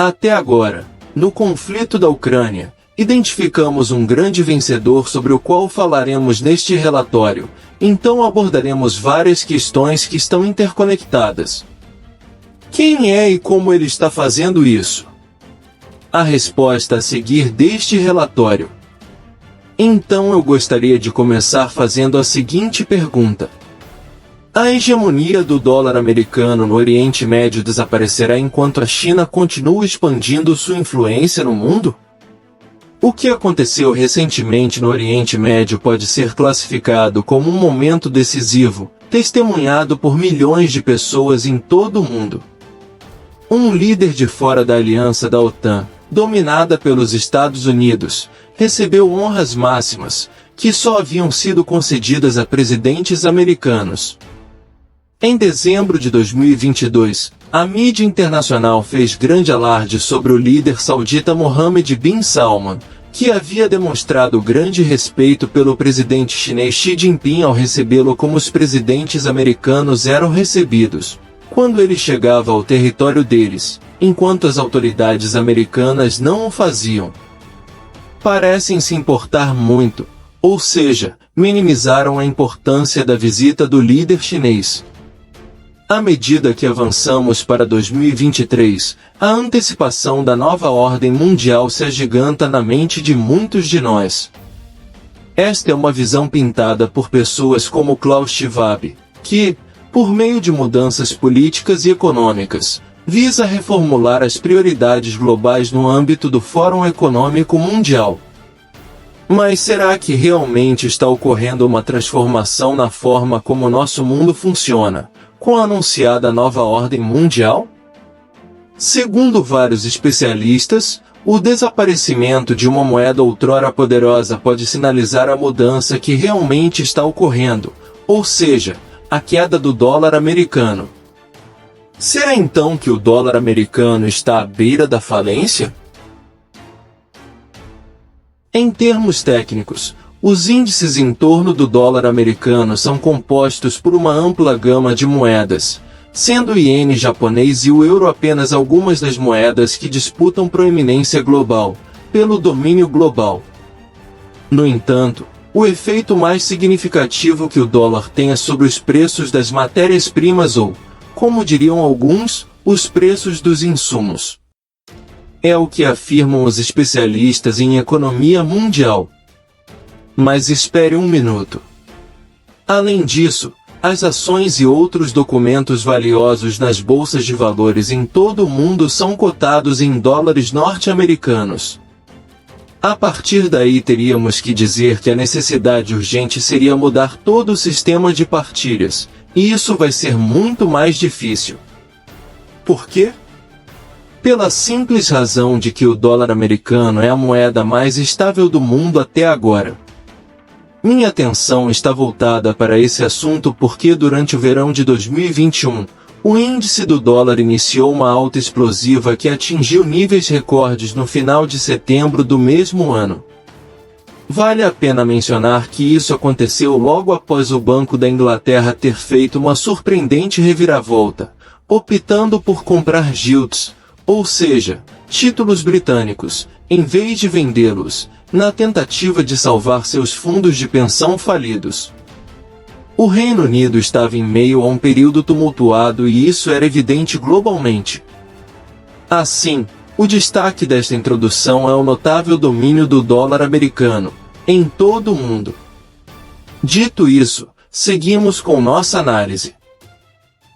Até agora, no conflito da Ucrânia, identificamos um grande vencedor sobre o qual falaremos neste relatório, então abordaremos várias questões que estão interconectadas. Quem é e como ele está fazendo isso? A resposta a seguir deste relatório. Então eu gostaria de começar fazendo a seguinte pergunta. A hegemonia do dólar americano no Oriente Médio desaparecerá enquanto a China continua expandindo sua influência no mundo? O que aconteceu recentemente no Oriente Médio pode ser classificado como um momento decisivo, testemunhado por milhões de pessoas em todo o mundo. Um líder de fora da aliança da OTAN, dominada pelos Estados Unidos, recebeu honras máximas, que só haviam sido concedidas a presidentes americanos. Em dezembro de 2022, a mídia internacional fez grande alarde sobre o líder saudita Mohammed bin Salman, que havia demonstrado grande respeito pelo presidente chinês Xi Jinping ao recebê-lo como os presidentes americanos eram recebidos, quando ele chegava ao território deles, enquanto as autoridades americanas não o faziam. Parecem se importar muito, ou seja, minimizaram a importância da visita do líder chinês. À medida que avançamos para 2023, a antecipação da nova ordem mundial se agiganta na mente de muitos de nós. Esta é uma visão pintada por pessoas como Klaus Schwab, que, por meio de mudanças políticas e econômicas, visa reformular as prioridades globais no âmbito do Fórum Econômico Mundial. Mas será que realmente está ocorrendo uma transformação na forma como nosso mundo funciona, com a anunciada nova ordem mundial? Segundo vários especialistas, o desaparecimento de uma moeda outrora poderosa pode sinalizar a mudança que realmente está ocorrendo, ou seja, a queda do dólar americano. Será então que o dólar americano está à beira da falência? Em termos técnicos, os índices em torno do dólar americano são compostos por uma ampla gama de moedas, sendo o iene japonês e o euro apenas algumas das moedas que disputam proeminência global, pelo domínio global. No entanto, o efeito mais significativo que o dólar tem é sobre os preços das matérias-primas ou, como diriam alguns, os preços dos insumos. É o que afirmam os especialistas em economia mundial. Mas espere um minuto. Além disso, as ações e outros documentos valiosos nas bolsas de valores em todo o mundo são cotados em dólares norte-americanos. A partir daí teríamos que dizer que a necessidade urgente seria mudar todo o sistema de partilhas, e isso vai ser muito mais difícil. Por quê? Pela simples razão de que o dólar americano é a moeda mais estável do mundo até agora. Minha atenção está voltada para esse assunto porque durante o verão de 2021, o índice do dólar iniciou uma alta explosiva que atingiu níveis recordes no final de setembro do mesmo ano. Vale a pena mencionar que isso aconteceu logo após o Banco da Inglaterra ter feito uma surpreendente reviravolta, optando por comprar gilts, ou seja, títulos britânicos, em vez de vendê-los, na tentativa de salvar seus fundos de pensão falidos. O Reino Unido estava em meio a um período tumultuado e isso era evidente globalmente. Assim, o destaque desta introdução é o notável domínio do dólar americano, em todo o mundo. Dito isso, seguimos com nossa análise.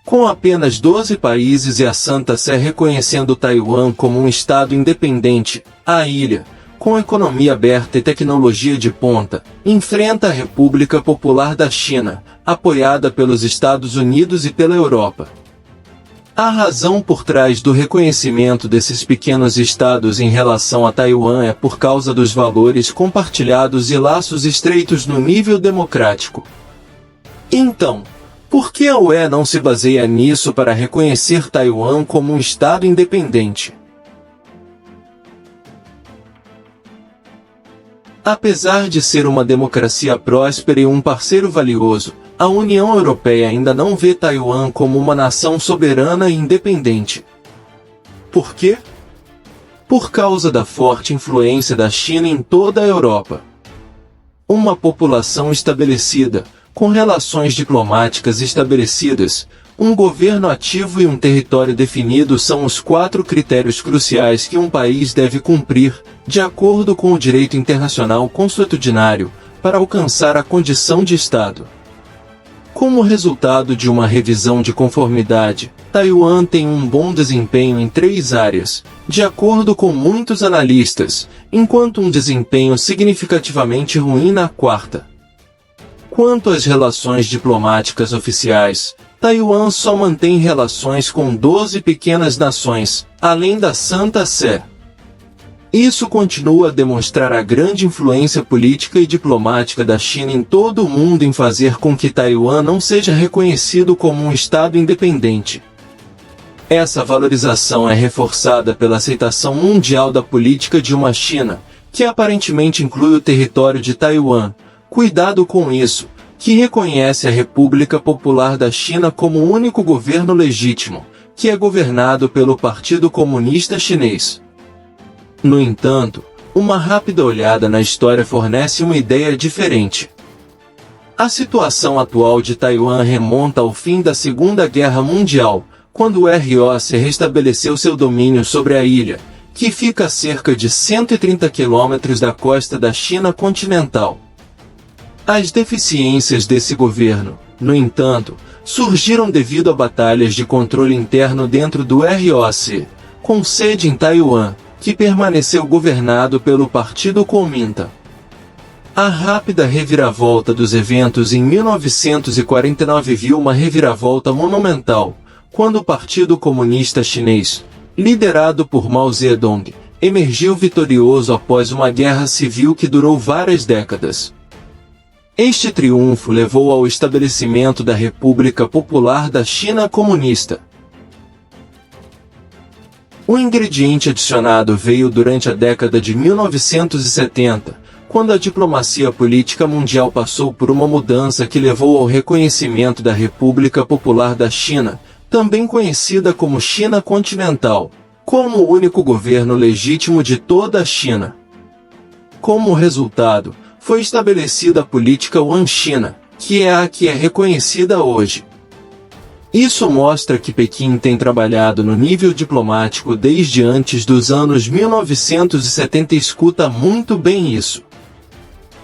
Com apenas 12 países e a Santa Sé reconhecendo Taiwan como um estado independente, a ilha, com economia aberta e tecnologia de ponta, enfrenta a República Popular da China, apoiada pelos Estados Unidos e pela Europa. A razão por trás do reconhecimento desses pequenos estados em relação a Taiwan é por causa dos valores compartilhados e laços estreitos no nível democrático. Então, por que a UE não se baseia nisso para reconhecer Taiwan como um estado independente? Apesar de ser uma democracia próspera e um parceiro valioso, a União Europeia ainda não vê Taiwan como uma nação soberana e independente. Por quê? por causa da forte influência da China em toda a Europa. Uma população estabelecida, com relações diplomáticas estabelecidas, um governo ativo e um território definido são os 4 critérios cruciais que um país deve cumprir, de acordo com o direito internacional consuetudinário, para alcançar a condição de Estado. Como resultado de uma revisão de conformidade, Taiwan tem um bom desempenho em 3 áreas, de acordo com muitos analistas, enquanto um desempenho significativamente ruim na 4ª. Quanto às relações diplomáticas oficiais, Taiwan só mantém relações com 12 pequenas nações, além da Santa Sé. Isso continua a demonstrar a grande influência política e diplomática da China em todo o mundo em fazer com que Taiwan não seja reconhecido como um Estado independente. Essa valorização é reforçada pela aceitação mundial da política de uma China, que aparentemente inclui o território de Taiwan. Cuidado com isso, que reconhece a República Popular da China como o único governo legítimo, que é governado pelo Partido Comunista Chinês. No entanto, uma rápida olhada na história fornece uma ideia diferente. A situação atual de Taiwan remonta ao fim da Segunda Guerra Mundial, quando o ROC restabeleceu seu domínio sobre a ilha, que fica a cerca de 130 quilômetros da costa da China continental. As deficiências desse governo, no entanto, surgiram devido a batalhas de controle interno dentro do ROC, com sede em Taiwan, que permaneceu governado pelo Partido Kuomintang. A rápida reviravolta dos eventos em 1949 viu uma reviravolta monumental, quando o Partido Comunista Chinês, liderado por Mao Zedong, emergiu vitorioso após uma guerra civil que durou várias décadas. Este triunfo levou ao estabelecimento da República Popular da China Comunista. O ingrediente adicionado veio durante a década de 1970, quando a diplomacia política mundial passou por uma mudança que levou ao reconhecimento da República Popular da China, também conhecida como China continental, como o único governo legítimo de toda a China. Como resultado, foi estabelecida a política One China, que é a que é reconhecida hoje. Isso mostra que Pequim tem trabalhado no nível diplomático desde antes dos anos 1970 e escuta muito bem isso.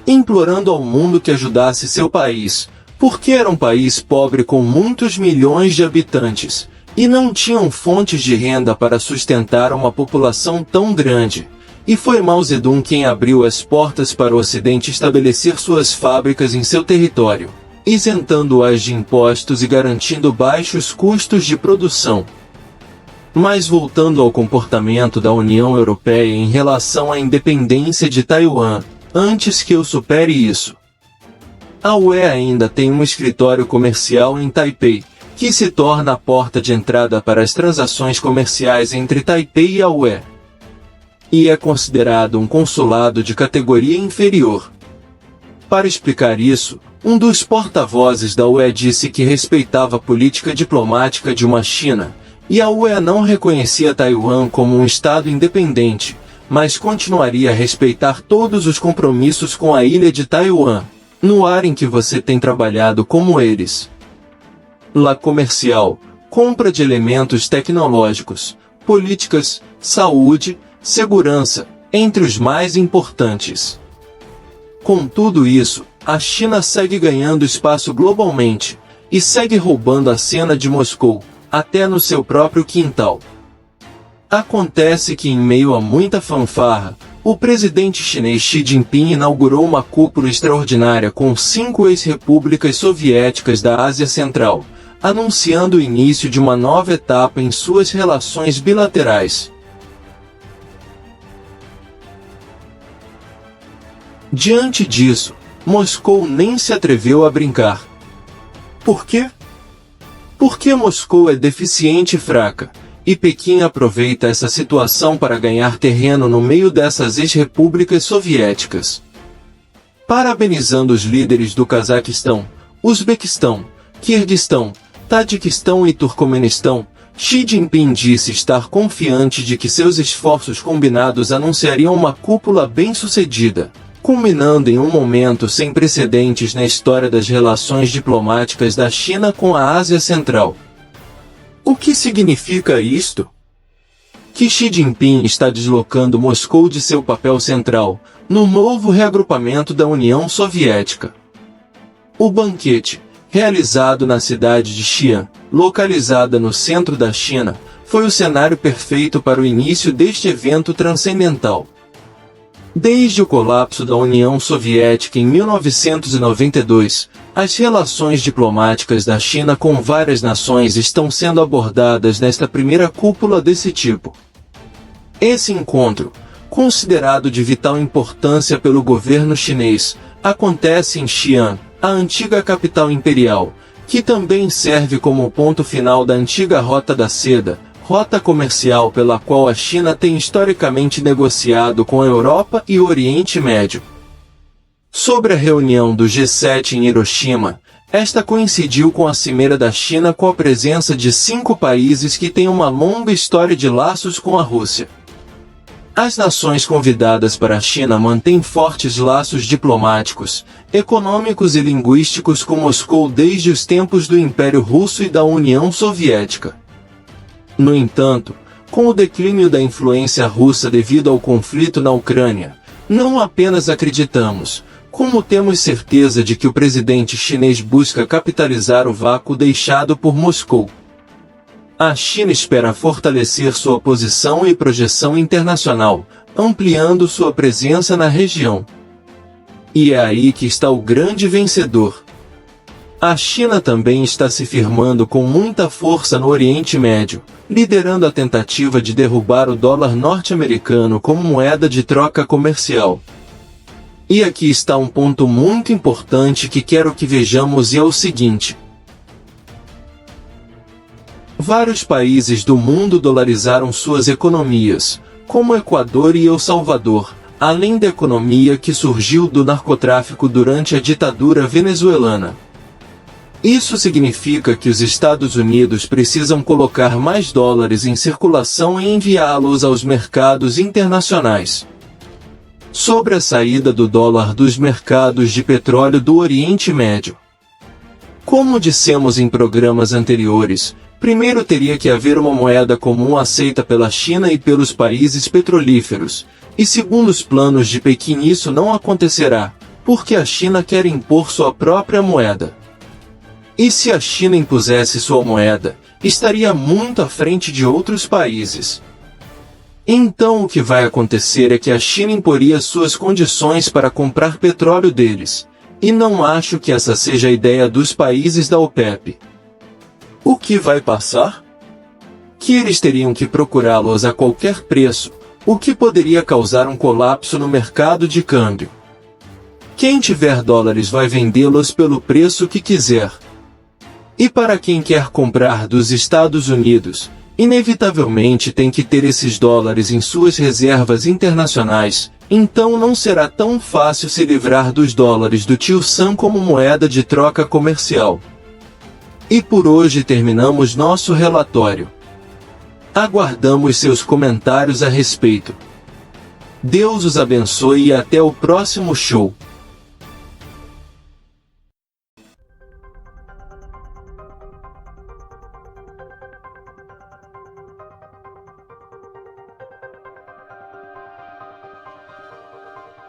Implorando ao mundo que ajudasse seu país, porque era um país pobre com muitos milhões de habitantes, e não tinham fontes de renda para sustentar uma população tão grande. E foi Mao Zedong quem abriu as portas para o Ocidente estabelecer suas fábricas em seu território, isentando-as de impostos e garantindo baixos custos de produção. Mas voltando ao comportamento da União Europeia em relação à independência de Taiwan, antes que eu supere isso. A UE ainda tem um escritório comercial em Taipei, que se torna a porta de entrada para as transações comerciais entre Taipei e a UE. E é considerado um consulado de categoria inferior. Para explicar isso, um dos porta-vozes da UE disse que respeitava a política diplomática de uma China, e a UE não reconhecia Taiwan como um Estado independente, mas continuaria a respeitar todos os compromissos com a ilha de Taiwan, no ar em que você tem trabalhado como eles. La comercial, compra de elementos tecnológicos, políticas, saúde, segurança, entre os mais importantes. Com tudo isso, a China segue ganhando espaço globalmente, e segue roubando a cena de Moscou, até no seu próprio quintal. Acontece que em meio a muita fanfarra, o presidente chinês Xi Jinping inaugurou uma cúpula extraordinária com 5 ex-repúblicas soviéticas da Ásia Central, anunciando o início de uma nova etapa em suas relações bilaterais. Diante disso, Moscou nem se atreveu a brincar. Por quê? Porque Moscou é deficiente e fraca, e Pequim aproveita essa situação para ganhar terreno no meio dessas ex-repúblicas soviéticas. Parabenizando os líderes do Cazaquistão, Uzbequistão, Quirguistão, Tadiquistão e Turcomenistão, Xi Jinping disse estar confiante de que seus esforços combinados anunciariam uma cúpula bem-sucedida, culminando em um momento sem precedentes na história das relações diplomáticas da China com a Ásia Central. O que significa isto? Que Xi Jinping está deslocando Moscou de seu papel central no novo reagrupamento da União Soviética. O banquete, realizado na cidade de Xi'an, localizada no centro da China, foi o cenário perfeito para o início deste evento transcendental. Desde o colapso da União Soviética em 1992, as relações diplomáticas da China com várias nações estão sendo abordadas nesta primeira cúpula desse tipo. Esse encontro, considerado de vital importância pelo governo chinês, acontece em Xi'an, a antiga capital imperial, que também serve como ponto final da antiga Rota da Seda, rota comercial pela qual a China tem historicamente negociado com a Europa e o Oriente Médio. Sobre a reunião do G7 em Hiroshima, esta coincidiu com a Cimeira da China com a presença de 5 países que têm uma longa história de laços com a Rússia. As nações convidadas para a China mantêm fortes laços diplomáticos, econômicos e linguísticos com Moscou desde os tempos do Império Russo e da União Soviética. No entanto, com o declínio da influência russa devido ao conflito na Ucrânia, não apenas acreditamos, como temos certeza de que o presidente chinês busca capitalizar o vácuo deixado por Moscou. A China espera fortalecer sua posição e projeção internacional, ampliando sua presença na região. E é aí que está o grande vencedor. A China também está se firmando com muita força no Oriente Médio, liderando a tentativa de derrubar o dólar norte-americano como moeda de troca comercial. E aqui está um ponto muito importante que quero que vejamos e é o seguinte. Vários países do mundo dolarizaram suas economias, como Equador e El Salvador, além da economia que surgiu do narcotráfico durante a ditadura venezuelana. Isso significa que os Estados Unidos precisam colocar mais dólares em circulação e enviá-los aos mercados internacionais. Sobre a saída do dólar dos mercados de petróleo do Oriente Médio. Como dissemos em programas anteriores, primeiro teria que haver uma moeda comum aceita pela China e pelos países petrolíferos, e segundo os planos de Pequim isso não acontecerá, porque a China quer impor sua própria moeda. E se a China impusesse sua moeda, estaria muito à frente de outros países. Então o que vai acontecer é que a China imporia suas condições para comprar petróleo deles, e não acho que essa seja a ideia dos países da OPEP. O que vai passar? Que eles teriam que procurá-los a qualquer preço, o que poderia causar um colapso no mercado de câmbio. Quem tiver dólares vai vendê-los pelo preço que quiser. E para quem quer comprar dos Estados Unidos, inevitavelmente tem que ter esses dólares em suas reservas internacionais, então não será tão fácil se livrar dos dólares do tio Sam como moeda de troca comercial. E por hoje terminamos nosso relatório. Aguardamos seus comentários a respeito. Deus os abençoe e até o próximo show.